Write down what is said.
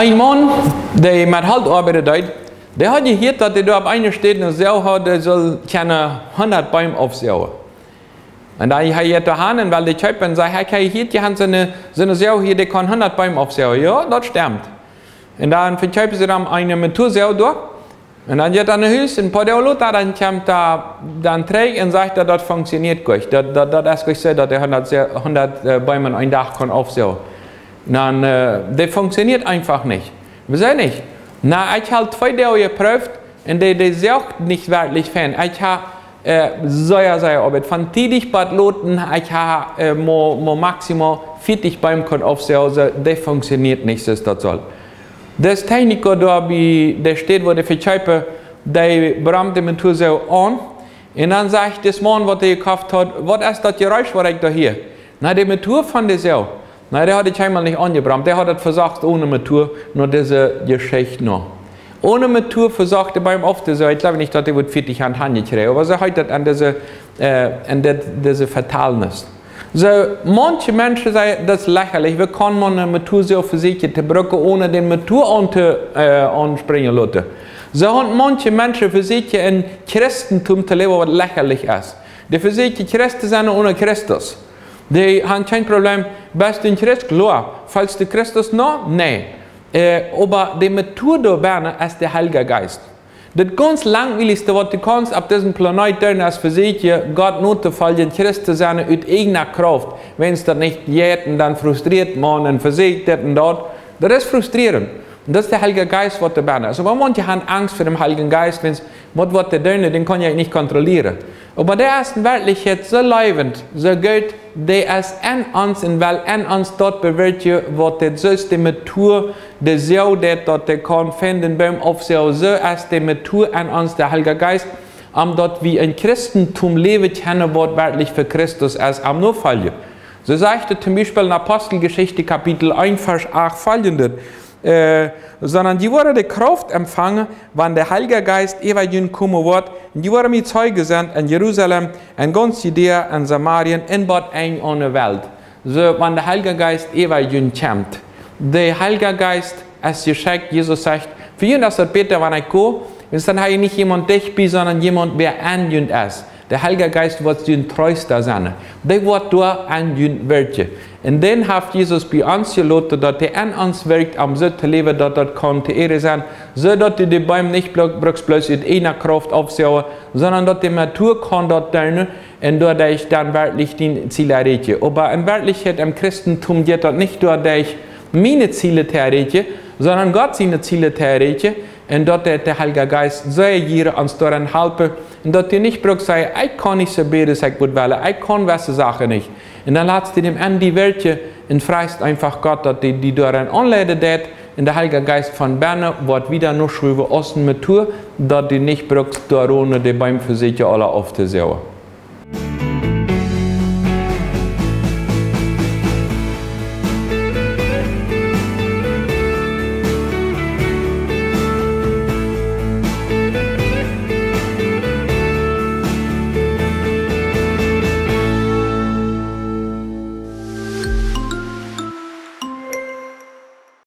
Ein Mann, der mit Halt arbeitet, der hat gehört, dass er da auf einer Stelle eine Sau hat, der soll keine 100 Bäume aufsauen. Und da hat er daheim, weil die Typen sagen, hey, hier haben so eine Sau hier, die kann 100 Bäume aufsauen. Ja, das stimmt. Und dann verkaufen sie dann eine Methursau durch. Und dann geht er nach Hause, ein paar Tage später, dann kommt da dann trägt und sagt, das funktioniert gut. Das ist gut so, dass er 100 Bäume an einem Tag kann aufsauen. Dann, das funktioniert einfach nicht. Wieso nicht? Na, ich habe 2 Tage geprüft und die saugt nicht wirklich fern. Ich habe sehr Arbeit. Von tätig bis Loten, ich habe maximal 40 Bäume aufsaugen. Das funktioniert nicht, so das soll. Das Techniker da, der steht, wo der verkauft, der bringt die Methursau an. Und dann sagt das Mann, was er gekauft hat, was ist das Geräusch, was ich da hier? Na, die Methur von der Sau. Na, der hat ich einmal nicht angebracht. Der hat das versagt ohne Methur, nur diese Geschichte noch. Ohne Methur versagt er beim Aufsaugen. Ich glaube nicht, dass er 40 Hand kriegt, aber so hat das an diese Vertalnis. So, manche Menschen sagen, das ist lächerlich. Wie kann man eine Methursau für sich brücken, ohne den Methur anspringen lassen? So haben manche Menschen für sich ein Christentum zu leben, was lächerlich ist. Die für sich Christen sind ohne Christus. Die haben kein Problem, bist du ein Christ? Klar. Falls du Christus noch? Nein. Aber die Methode da ist der Heilige Geist. Das ganz langweiligste, was du kannst auf diesem Planeten tun, ist für sich, Gott notfallen, Christ zu sein, aus eigener Kraft. Wenn es das nicht geht, und dann frustriert man und versiegt und dort. Das ist frustrierend. Und das ist der Heilige Geist, was da ist. Also, manche haben Angst vor dem Heiligen Geist, wenn es, was der tun, den kann ich nicht kontrollieren. Aber der ist in Wirklichkeit so leibend, so gut, der ist in uns, und weil in uns dort bewirkt, was das ist, die Methode, der Sau, der dort kann finden, beim Aufsau, so ist die Methode in uns, der Heilige Geist, dort wie ein Christentum leben können, was wirklich für Christus ist, am nur Fall. So sagt er zum Beispiel in Apostelgeschichte, Kapitel 1, Vers 8 folgendes. Sondern die wurde die Kraft empfangen, wenn der Heilige Geist über ihnen kommen wird. Die wurden mit Zeugen sind in Jerusalem, in ganz Judäa, in Samarien, in Bad ein an der Welt. So, wenn der Heilige Geist über ihnen kommt. Der Heilige Geist ist geschickt, Jesus sagt, für ihn ist das besser, wenn ich gehe, wenn dann habe ich nicht jemand dich bei, sondern jemand, der an ihnen ist. Der Heilige Geist wird ihnen treuster sein. Der wird da an ihnen wirken. Und dann hat Jesus bei uns gelassen, dass er an uns wirkt, am so zu leben, dass das kann zu Ehre sein, so dass du die Bäume nicht bloß in einer Kraft aufsaugen, sondern dass die Natur kann dort tun und dadurch dann wirklich die Ziele erreichen. Aber in Wirklichkeit im Christentum geht das nicht dadurch, meine Ziele zu erreichen, sondern Gott seine Ziele zu erreichen. Und dort der Heilige Geist soll hier uns daran helfen. Und dort ihr nicht braucht sagen, ich kann nicht so beten, ich gut wählen, ich kann gewisse Sachen nicht. Und dann lässt du dem an die Welt und freist einfach Gott, dass die daran anleiten, und der Heilige Geist von Berne wird wieder noch schreiben, außen mit Tour, dass die nicht braucht, da ohne die Bäume für sich alle aufzusauen.